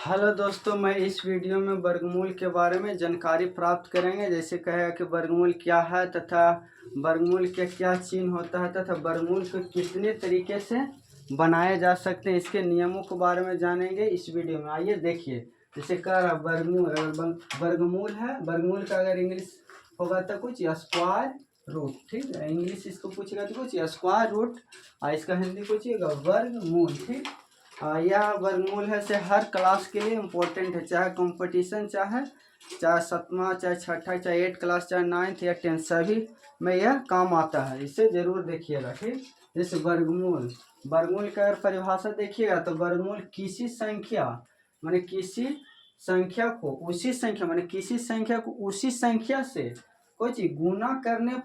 Hello दोस्तों, मैं इस वीडियो में वर्गमूल के बारे में जानकारी प्राप्त करेंगे। जैसे कहेगा कि वर्गमूल क्या है तथा वर्गमूल के क्या चिन्ह होता है तथा वर्गमूल को कितने तरीके से बनाए जा सकते हैं, इसके नियमों के बारे में जानेंगे इस वीडियो में। आइए देखिए, जैसे कह रहा वर्गमूल, अगर वर्गमूल है, वर्गमूल का अगर इंग्लिश होगा तो कुछ स्क्वायर रूट, ठीक है। इंग्लिश इसको पूछेगा तो कुछ स्क्वायर रूट, और इसका हिंदी पूछिएगा वर्गमूल, ठीक। यह वर्गमूल है से हर क्लास के लिए इम्पोर्टेंट है, चाहे कंपटीशन चाहे सतवां, चाहे छठा, चाहे 8 क्लास, चाहे 9th या 10th, सभी में यह काम आता है। इसे जरूर देखिएगा, ठीक। जैसे वर्गमूल का अगर परिभाषा देखिएगा तो वर्गमूल किसी संख्या माने किसी संख्या को उसी संख्या माने किसी संख्या को उसी संख्या से कुछ गुना करने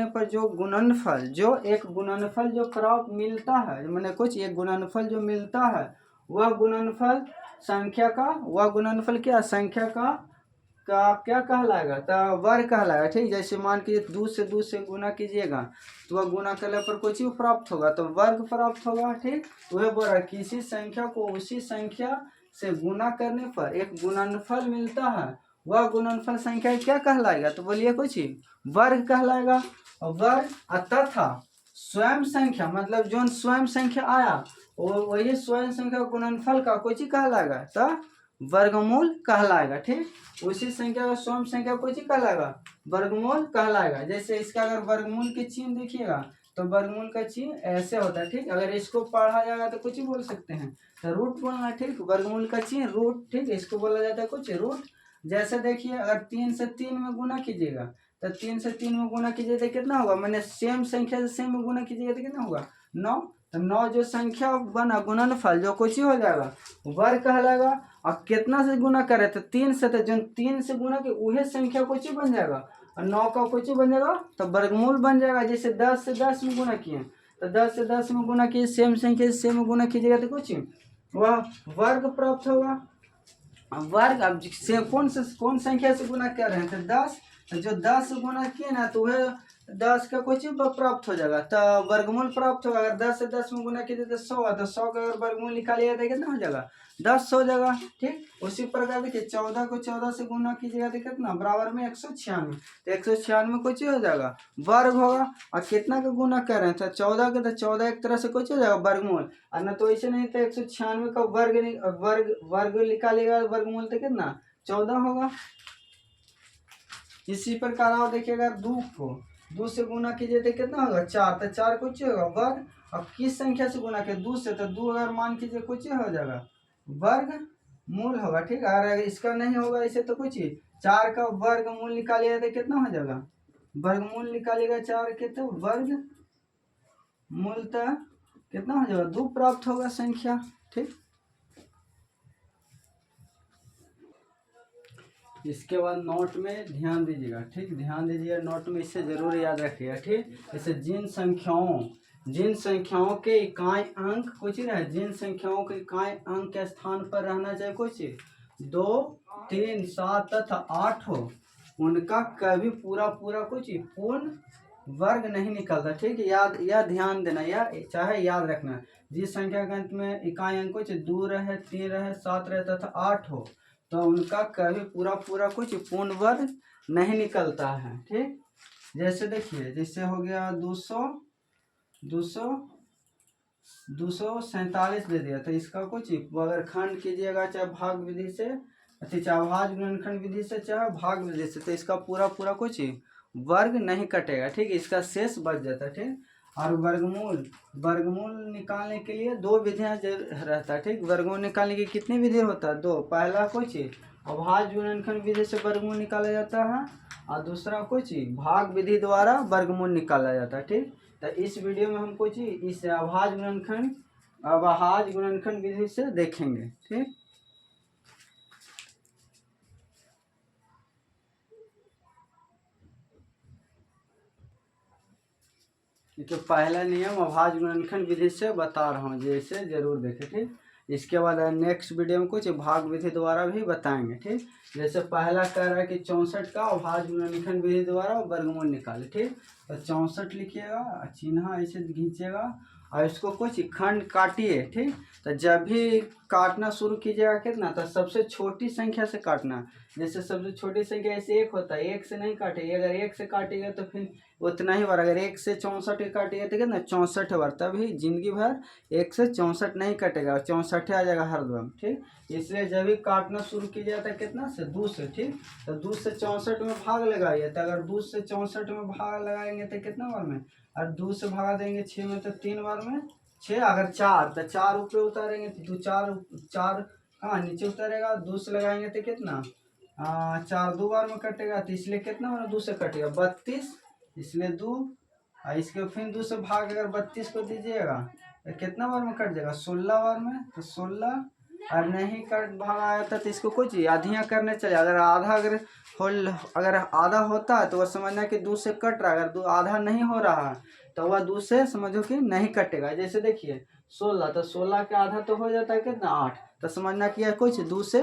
पर जो गुणनफल, जो एक गुणनफल जो प्राप्त मिलता है, माने कुछ एक गुणनफल जो मिलता है, वह गुणनफल संख्या का, वह गुणनफल क्या संख्या का क्या कहलाएगा, तो वर्ग कहलाएगा, ठीक। जैसे मान कीजिए 2 से गुना कीजिएगा तो वह गुना करने पर कुछ प्राप्त होगा तो वर्ग प्राप्त होगा, ठीक। वह बोल रहा है किसी संख्या को उसी संख्या से गुना करने पर एक गुणनफल मिलता है, वह गुणनफल संख्या क्या कहलाएगा, तो बोलिए कुछ वर्ग कहलाएगा। और वर्ग तथा स्वयं संख्या मतलब जो स्वयं संख्या आया और वही स्वयं संख्या गुणनफल का कुछ कहलाएगा तो वर्गमूल कहलाएगा, ठीक। उसी संख्या का स्वयं संख्या कुछ कहलाएगा, वर्गमूल कहलाएगा। जैसे इसका अगर वर्गमूल के चिन्ह देखिएगा तो वर्गमूल का चिन्ह ऐसे होता है, ठीक। अगर इसको पढ़ा जाएगा तो कुछ ही बोल सकते हैं, तो रूट बोलना, ठीक। वर्गमूल का चिन्ह रूट, ठीक। इसको बोला जाता है कुछ रूट। जैसे देखिए अगर 3 से 3 में गुना कीजिएगा तो 3 से 3 में गुना कीजिए तो कितना होगा, मैंने सेम संख्या से सेम में गुना कीजिएगा तो कितना होगा 9। तो 9 जो संख्या बना गुणनफल जो कुछ ही हो जाएगा वर्ग कहलाएगा। और कितना से गुना करे तो 3 से, तो जो 3 से गुना के वही संख्या कुछ ही बन जाएगा और 9 का कुछ ही बन जाएगा तो वर्गमूल बन जाएगा। जैसे 10 से 10 में गुना किए तो 10 से 10 में गुना किए, सेम संख्या से सेम में गुना कीजिएगा तो कुछ वह वर्ग प्राप्त होगा। वर्ग अब से कौन संख्या से गुना कर रहे हैं तो 10, जो 10 से गुना किए ना तो वह 10 का कुछ प्राप्त हो जाएगा तो वर्गमूल प्राप्त होगा। अगर 10 से 10 में गुना कीजिए तो 100 है, तो 100 का अगर वर्गमूल निकालिएगा तो कितना हो जाएगा 10 हो जाएगा, ठीक। उसी प्रकार देखिए 14 को 14 से गुना कीजिएगा तो कितना बराबर में 196, तो 196 कुछ हो जाएगा वर्ग होगा। और कितना का गुना कर रहे हैं तो 14 के, तो 14 एक तरह से कुछ हो जाएगा वर्गमूल, और न तो ऐसे नहीं तो 196 का वर्ग निकालेगा वर्गमूल तो कितना 14 होगा। इसी प्रकार और देखिए अगर 2 से गुना कीजिए तो कितना होगा 4, तो 4 कुछ होगा वर्ग। अब किस संख्या से गुना किया 2 से, तो 2 अगर मान कीजिए कुछ हो जाएगा वर्ग मूल होगा, ठीक। अगर इसका नहीं होगा इसे तो कुछ 4 का वर्ग मूल निकालिएगा तो कितना हो जाएगा वर्गमूल निकालिएगा 4 के तो वर्ग मूल तो कितना हो जाएगा 2 प्राप्त होगा संख्या, ठीक। इसके बाद नोट में ध्यान दीजिएगा, ठीक। ध्यान दीजिएगा नोट में, इसे जरूर याद रखिएगा, ठीक। जैसे जिन संख्याओं के इकाई अंक कुछ रहे, जिन संख्याओं के इकाई अंक के स्थान पर रहना चाहिए कुछ 2, 3, 7 तथा 8 हो, उनका कभी पूरा कुछ पूर्ण वर्ग नहीं निकलता, ठीक। याद ध्यान देना, चाहे याद रखना। जिस संख्या के अंत में इकाई अंक कुछ 2 रहे, 3 रहे, 7 रहे तथा 8 हो तो उनका कभी पूरा कुछ पूर्ण वर्ग नहीं निकलता है, ठीक। जैसे देखिए जैसे हो गया 247 दे दिया तो इसका कुछ अगर खंड कीजिएगा चाहे भाग विधि से, चाहे अभाज्य गुणनखंड विधि से, चाहे भाग विधि से, तो इसका पूरा कुछ वर्ग नहीं कटेगा, ठीक। इसका शेष बच जाता है, ठीक। और वर्गमूल निकालने के लिए 2 विधियां रहता है, ठीक। वर्गमूल निकालने की कितनी विधि होता है 2। पहला कुछ अभाज्य गुणनखंड विधि से वर्गमूल निकाला जाता है और दूसरा कुछ भाग विधि द्वारा वर्गमूल निकाला जाता है, ठीक। तो इस वीडियो में हम कुछ इस अभाज्य गुणनखंड विधि से देखेंगे, ठीक। ये तो पहला नियम अभाज्य गुणनखंड विधि से बता रहा हूँ, जैसे जरूर देखें, ठीक। इसके बाद नेक्स्ट वीडियो में कुछ भाग विधि द्वारा भी बताएंगे, ठीक। जैसे पहला कह रहा है कि 64 का अभाज्य गुणनखंड विधि द्वारा वर्गमूल निकाले, ठीक। तो 64 लिखिएगा, चिन्ह ऐसे खींचेगा और इसको कुछ खंड काटिए। ठीक, तो जब भी काटना शुरू कीजिएगा कितना, तो सबसे छोटी संख्या से काटना। जैसे सबसे छोटी संख्या ऐसे एक होता है, एक से नहीं काटिए। अगर एक से काटिएगा तो फिर उतना ही बार, अगर एक से 64 काटिएगा तो कितना 64 बार, तभी जिंदगी भर एक से 64 नहीं कटेगा, 64 आ जाएगा हरदम। ठीक, इसलिए जब भी काटना शुरू कीजिएगा तो कितना से 2 से। ठीक, तो 2 से 64 में भाग लगाइए। तो अगर 2 से 64 में भाग लगाएंगे तो कितना बार में, और 2 से भागा देंगे 6 में तो 3 बार में 6। अगर 4 तो 4 ऊपर उतारेंगे तो 4 हाँ नीचे उतारेगा। 2 से लगाएंगे तो कितना 4 2 बार में कटेगा, तो इसलिए कितना बार 2 से कटेगा 32, इसलिए 2। और इसके फिर 2 से भाग अगर 32 को दीजिएगा तो कितना बार में कट जाएगा 16 बार में, तो 16। और नहीं कट भागा आया था तो इसको कुछ आधियाँ करने चले। अगर आधा अगर आधा होता है तो वह समझना कि 2 से कट रहा है। अगर आधा नहीं हो रहा है तो वह 2 से समझो कि नहीं कटेगा। जैसे देखिए 16, तो 16 का आधा तो हो जाता है कितना 8, तो समझना कि यह कुछ 2 से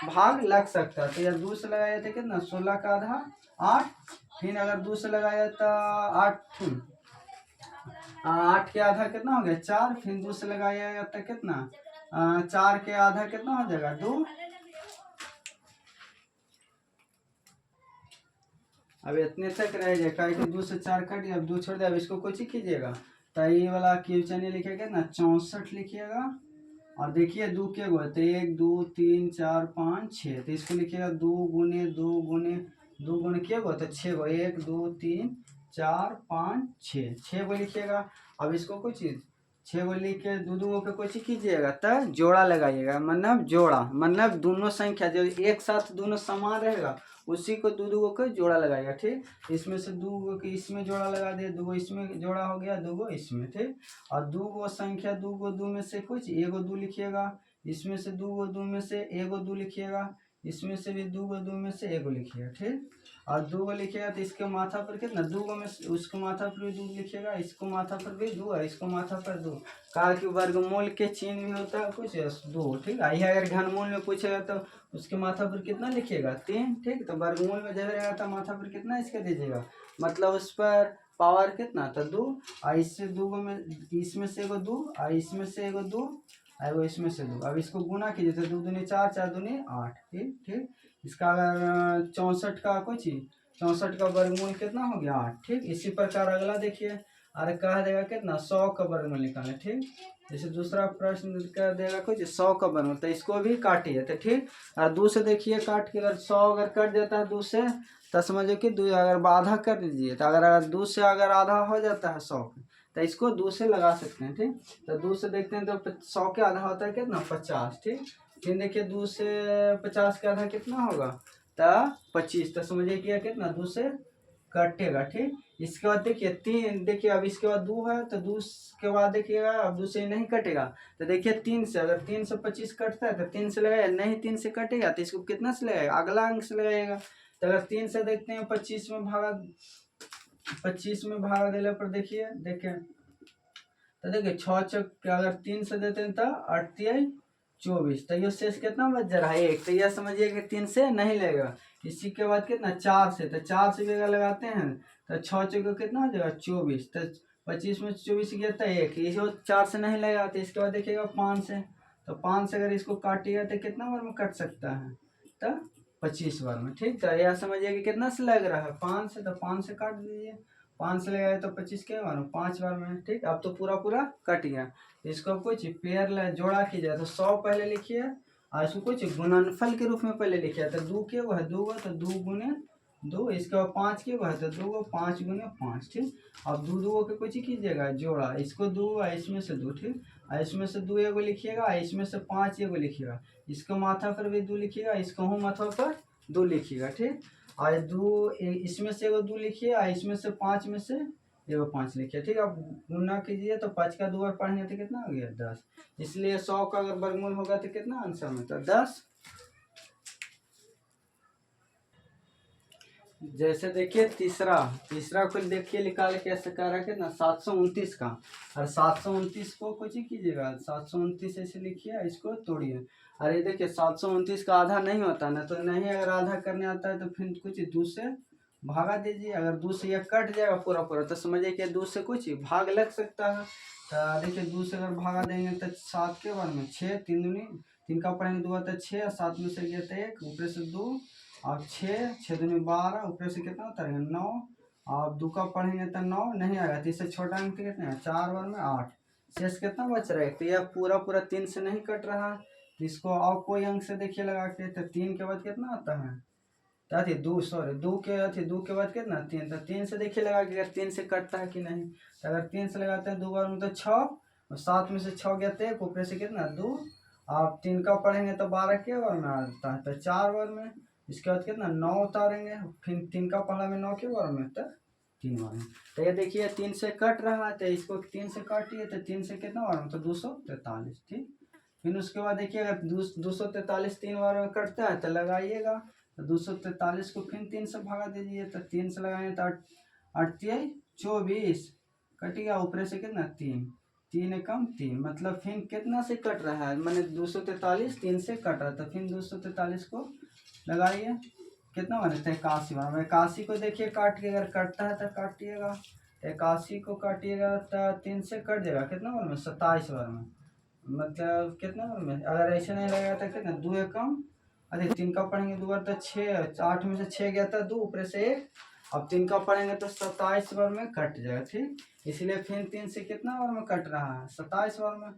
भाग लग सकता है। तो यह 2 से लगाया जाता है कितना 16 का आधा 8। फिर अगर 2 से लगाया जाता 8 के आधा कितना हो गया 4। फिर 2 से लगाया जाता कितना 4 के आधा कितना हो जाएगा 2। अब इतने तक रह जाएगा कि 2 से 4 कट गया। अब 2 छोड़ दिया। अब इसको कुछ ही कीजिएगा, तो ये वाला क्वेश्चन लिखिएगा ना 64 लिखिएगा। और देखिए 2 के गो तो 1 2 3 4 5 6, तो इसको लिखिएगा 2 गुने 2 गुने 2 गुने के गो तो 6 गो, 1 2 3 4 5 6 गो लिखिएगा। अब इसको कुछ 6 गो लिख के 2 2 के कुछ कीजिएगा तो जोड़ा लगाइएगा। मतलब जोड़ा मतलब दोनों संख्या जो एक साथ दोनों समान रहेगा उसी को 2 2 को जोड़ा लगाएगा। ठीक, इसमें से 2 गो के इसमें जोड़ा लगा दिया, 2 गो इसमें जोड़ा हो गया, 2 गो इसमें। ठीक, और 2 गो संख्या 2 गो 2 में से कुछ 1 गो 2 लिखिएगा। इसमें से 2 गो 2 में से 1 गो 2 लिखिएगा। इसमें से भी 2 गो 2 में से 1 गो लिखिएगा। ठीक, और 2 गो लिखिएगा तो इसके माथा पर कितना 2 गो में उसको माथा पर भी 2 लिखिएगा, इसको माथा पर भी 2 और इसको माथा पर 2। कहा कि वर्गमूल के चिन्ह भी होता है कुछ 2। ठीक, आई अगर घनमूल में पूछेगा तो उसके माथा पर कितना लिखिएगा 3। ठीक, तो वर्गमूल में जब रहेगा तो माथा पर कितना इसका दीजिएगा, मतलब उस पर पावर कितना तो 2। और इससे 2 गो में इसमें से 1 2 और इसमें से 1 2 और वो इसमें से 2। अब इसको गुना कीजिए तो 2 दूनी 4 4 दूनी 8। ठीक, ठीक, इसका अगर 64 का कुछ 64 का वर्गमूल कितना हो गया 8। ठीक, इसी प्रकार अगला देखिए, अरे कह देगा कितना 100 का वर्गमूल निकालें। ठीक, जैसे दूसरा प्रश्न कर देगा कुछ 100 का वर्गमूल, तो इसको भी काटिए। तो ठीक, और 2 से देखिए काट के, अगर 100 अगर कट जाता है 2 से तो समझो कि 2 अगर आधा कर दीजिए। तो अगर 2 से अगर आधा हो जाता है 100 तो इसको 2 से लगा सकते हैं। ठीक, तो 2 से देखते हैं तो 100 के आधा होता है कितना 50। ठीक, फिर देखिए 2 से 50 का आधा कितना होगा तो 25, तो समझिए कि कितना 2 से कटेगा। ठीक, इसके बाद देखिए 3, देखिए अब इसके बाद 2 है तो 2 के बाद देखिएगा अब 2 से नहीं कटेगा। तो देखिए 3 से, अगर 3 से 25 कटता है तो 3 से लगाएगा, नहीं 3 से कटेगा तो इसको कितना से लगाएगा अगला अंक से लगाएगा। तो अगर 3 से देखते हैं 25 में भागा देने पर देखिए तो देखिए 6 चौक अगर 3 से देते हैं तो 8 3 24, तो ये शेष कितना बच जा रहा है 1। तो यह समझिए कि 3 से नहीं लगेगा। इसी के बाद कितना 4 से, तो 4 से भी अगर लगाते हैं तो 6 चौक कितना हो जाएगा 24, तो 25 में 24 गया था 1, ये जो 4 से नहीं लगेगा। तो इसके बाद देखिएगा 5 से, तो 5 से अगर इसको काटिएगा तो कितना बार में कट सकता है तो 25 बार में। ठीक, तो यह समझिए कि कितना से लग रहा है 5 से, तो 5 से काट दीजिए। 5 से लगाए तो 25 के बार में 5 बार में। ठीक, अब तो पूरा कट गया। इसको कुछ पेयर जोड़ा कीजिए तो 100 पहले लिखिए और इसको कुछ गुणनफल के रूप में पहले लिखिए। तो 2 के वो है 2 तो 2 गुने 2, इसके बाद 5 के वो है तो 2 5 गुने 5। ठीक, अब 2 2 के कुछ कीजिएगा जोड़ा, इसको 2 और इसमें से 2। ठीक, और इसमें से 2 एगो लिखिएगा, इसमें से 5 एगो लिखिएगा, इसको माथा पर भी 2 लिखिएगा, इसको हूँ माथा पर 2 लिखिएगा। ठीक, और 2 इसमें से 2 लिखिए और इसमें से 5 में से 5 लिखिए। ठीक, अब गुना कीजिए तो 5 का 2 बार पढ़ेंगे तो कितना हो गया 10। इसलिए 100 का अगर वर्गमूल होगा तो कितना आंसर में तो 10। जैसे देखिए तीसरा कुछ देखिए निकाल के ऐसे कह रहा है कितना 729 का, और 729 को कुछ ही कीजिएगा 729 ऐसे लिखिए, इसको तोड़िए। अरे देखिए 729 का आधा नहीं होता ना, तो नहीं अगर आधा करने आता है तो फिर कुछ 2 से भागा दीजिए। अगर 2 से 1 कट जाएगा पूरा पूरा तो समझिए कि 2 से कुछ भाग लग सकता है। तो देखिए 2 से अगर भागा देंगे तो 7 के बार में 6, 3 दूनी 3 का पढ़ेंगे 2 आता है 6 और 7 में से गया तो 1 ऊपर से 2 और 6, 6 दूनी 12 ऊपर से कितना होता है 9 और 2 का पढ़ेंगे तो 9 नहीं आएगा तो इससे छोटा अंक कितना है 4 बार में 8 शेष कितना बच रहा है। तो यह पूरा पूरा 3 से नहीं कट रहा है। तो इसको और कोई अंक से देखिए लगा के तो 3 के बाद कितना आता है अथी 2 सॉरी 2 के बाद कितना 3 तो 3 से देखिए लगा कि अगर 3 से कटता है कि नहीं। तो अगर 3 से लगाते हैं 2 बार में तो 6 और 7 में से 6 गया तो 1 ऊपर से कितना 2 आप 3 का पढ़ेंगे तो 12 के बार में आता है तो 4 बार में। इसके बाद कितना 9 उतारेंगे फिर 3 का पढ़ा में 9 के बार में तो 3 बार में। तो ये देखिए 3 से कट रहा है तो इसको 3 से काटिए तो 3 से कितना बार में तो 243 ठीक। फिर उसके बाद देखिए अगर 243 3 बार में कटता है तो लगाइएगा तो 243 को फिर 3 से भागा दीजिए तो 3 से लगाएंगे तो 8 24 कट गया ऊपर से कितना 3 3 एकम 3 मतलब फिर कितना से कट रहा है मैंने 243 3 से कट रहा था फिर 243 को लगाइए कितना बने तो 81 बार। 81 को देखिए काट के अगर कटता है तो काटिएगा 81 को काटिएगा तो 3 से कट जाएगा कितना बार में 27 बार में मतलब कितना बार में। अगर ऐसे नहीं लगेगा तो कितना 2 एकम अरे 3 का पढ़ेंगे 2 बार तो 6 8 में से 6 गया था 2 ऊपर से 1 अब 3 का पढ़ेंगे तो 27 बार में कट जाएगा ठीक। इसलिए फिर 3 से कितना बार में कट रहा है 27 बार में।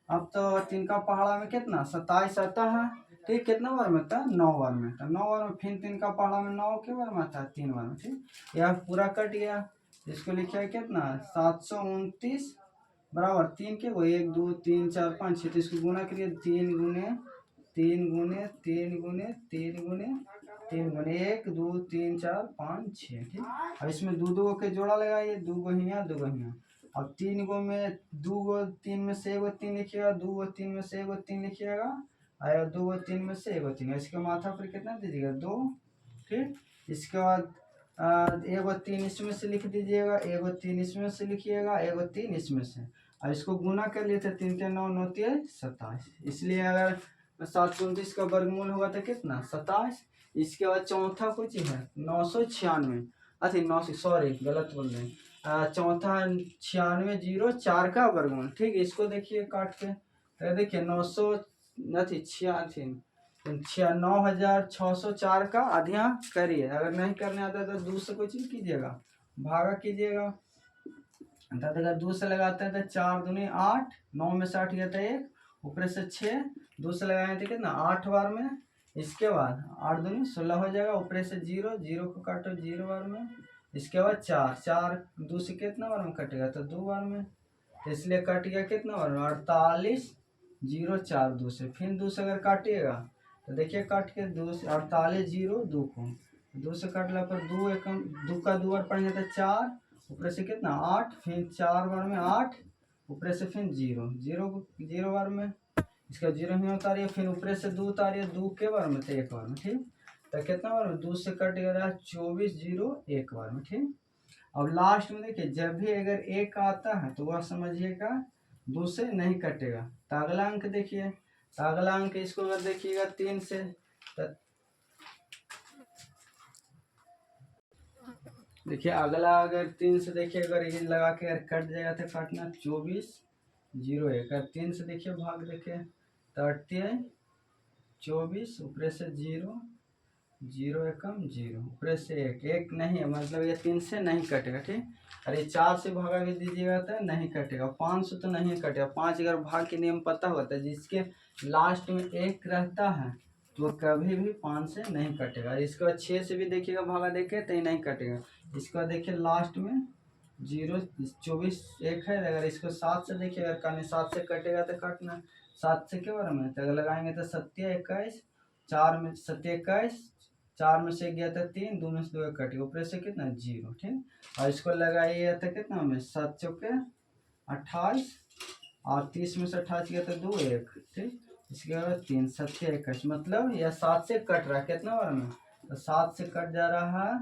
अब तो 3 का पहाड़ा में कितना 27 आता है ठीक कितना बार में था 9 बार में तो 9 बार में फिर 3 का पहाड़ा में 9 के बार में था 3 बार में ठीक। यह पूरा कट गया। इसको लिखा है कितना 729 बराबर 3 के वो 1 2 3 4 5 6 तो इसको गुना करिए 3 गुने 3 गुने 3 गुने 3 गुने 3 गुने 1 2 3 4 5 6 ठीक। अब इसमें दो दो के जोड़ा लगाइए 2 गो हियाँ 2 गो हियाँ। अब 3 गो में 2 गो 3 में से 1 गो 3 लिखिएगा 2 गो 3 में से 1 गो 3 लिखिएगा और 2 गो 3 में से 1 गो 3 इसके माथा पर कितना दीजिएगा 2 ठीक। इसके बाद 1 गो 3 इसमें से लिख दीजिएगा 1 गो 3 इसमें से लिखिएगा 1 गो 3 इसमें से। अब इसको गुना कर लिए थे 3 के 9 9 27 इसलिए अगर 729 का वर्गमूल होगा तो कितना 27। इसके बाद चौथा कुछ है 996 अरे 9 सॉरी गलत बोल रहे हैं चौथा 9604 का वर्गमूल ठीक। इसको देखिए काट के तो देखिए 900 नहीं 9604 का आधिया करिए। अगर नहीं करने आता तो 2 से कुछ कीजिएगा भागा कीजिएगा अर्थात अगर 2 से लगाते हैं तो 4 दूनी 8 9 में से 8 गया था 1 ऊपर से 6 2 से लगाए थे कितना 8 बार में। इसके बाद 8 दूनी 16 हो जाएगा ऊपर से 0 0 को काटो 0 बार में। इसके बाद 4 4 2 से कितना बार में कटेगा तो 2 बार में तो इसलिए कट गया कितना बार में 48 0 4 2 से फिर 2 से अगर काटिएगा तो देखिए काट के 2 से 48 0 2 को 2 से काटने पर 2 एकम 2 का 2 बार पढ़ेंगे तो 4 ऊपर से कितना 8 फिर 4 बार में 8 ऊपर से फिर 0 0 बार में। इसका 0 ही उतारिए फिर ऊपर से 2 उतारिए 2 के बार में तो 1 बार में ठीक। तो कितना बार में 2 से कट गया 24 0 1 बार में ठीक। अब लास्ट में देखिए जब भी अगर 1 आता है तो वह समझिएगा 2 से नहीं कटेगा। तो अगला अंक देखिए तो अगला अंक इसको अगर देखिएगा 3 से तो देखिए अगला अगर 3 से देखिए अगर ये लगा के अगर कट जाएगा तो काटना 24 0 1 अगर 3 से देखिए भाग देखिए 38 24 ऊपर से 0 0 एकम 0 ऊपर से 1 1 नहीं है मतलब ये 3 से नहीं कटेगा ठीक। अरे 4 से भागा के दीजिएगा तो नहीं कटेगा 5 से तो नहीं कटेगा 5 अगर भाग के नियम पता होता है जिसके लास्ट में 1 रहता है तो कभी भी 5 से नहीं कटेगा। इसके बाद 6 से भी देखिएगा भागा देखे तो नहीं कटेगा। इसके बाद देखिए लास्ट में 0 24 1 है अगर इसको 7 से देखिए अगर कहीं 7 से कटेगा तो काटना 7 से के बारे में तो अगर लगाएंगे तो 7 21 4 में 7 21 4 में से गया था 3 2 में से 2 कट गया ऊपर से कितना 0 ठीक। और इसको लगाइए तो कितना में 7 चौके 28 और 30 में से 28 गया था 2 1 ठीक। इसके बाद 3 7 21 मतलब यह 7 से कट रहा है कितना बार में तो 7 से कट जा रहा है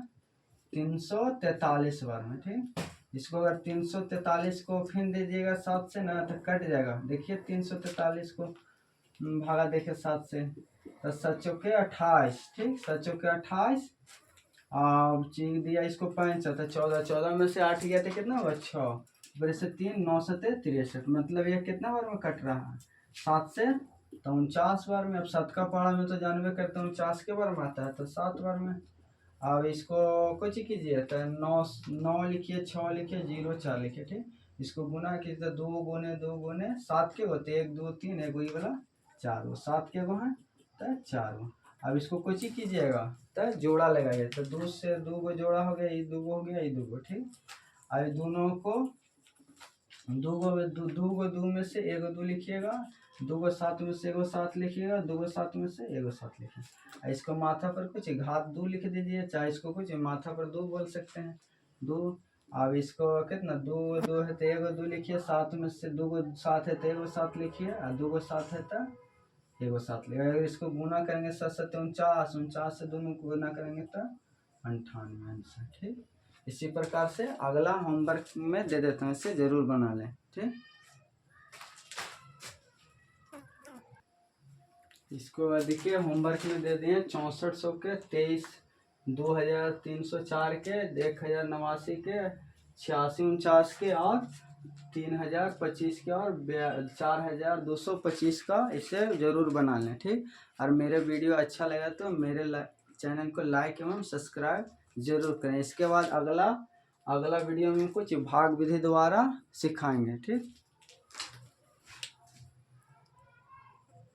343 बार में ठीक। इसको अगर 343 को फिर दीजिएगा 7 से ना तो कट जाएगा। देखिए 343 को भागा देखिए 7 से तो 7 चौके 28 ठीक 7 चौके 28 चीज दिया इसको 65, 14, 14 में से 8 गया तो कितना होगा 6, फिर से 3, 9 सते 63, मतलब यह कितना बार में कट रहा है 7 से, तो 49 बार में। अब 7 का पहाड़ा में तो जानवे करते हैं 49 के बार में आता है, तो 7 बार में। अब इसको कुछ कीजिए तो 9, 9 लिखिए, 6 लिखिए, 0, 4 लिखिए, ठीक। इसको गुना कीजिए, 2 गुने 2 गुने 7 के होते, 1 2 3, एक वही वाला 4, वो 7 के गो हैं तो 4 गो। अब इसको कुछ ही कीजिएगा तो जोड़ा लगाइए, तो 2 से 2 गो जोड़ा हो गया, ये 2 गो हो गया, ये 2 गो, ठीक। अब दोनों को 2 गो 2 में से 1 2 लिखिएगा, 2 गो 7 में से 1 7 लिखिएगा, 2 गो 7 में से 1 7 लिखिए। इसको माथा पर कुछ घात 2 लिख दीजिए, चाहे इसको कुछ माथा पर 2 बोल सकते हैं, 2। अब इसको कितना 2 2 है तो 1 2 लिखिए, 7 में से 2 गो 7 है तो 1 7 लिखिए, और 2 गो 7 है तो 1 7 लिखिए। अगर इसको गुना करेंगे 7 7 49, 49 से दोनों को गुना करेंगे तो 98 आंसर, ठीक। इसी प्रकार से अगला होमवर्क में दे देता हूँ, इसे जरूर बना लें, ठीक। इसको देखिए होमवर्क में दे दिए 6400 के, 23, 2304 के, 1089 के, 8649 के, और 3025 के, और 4225 का। इसे ज़रूर बना लें, ठीक। और मेरे वीडियो अच्छा लगा तो मेरे चैनल को लाइक एवं सब्सक्राइब जरूर करें। इसके बाद अगला वीडियो में कुछ भाग विधि द्वारा सिखाएंगे, ठीक।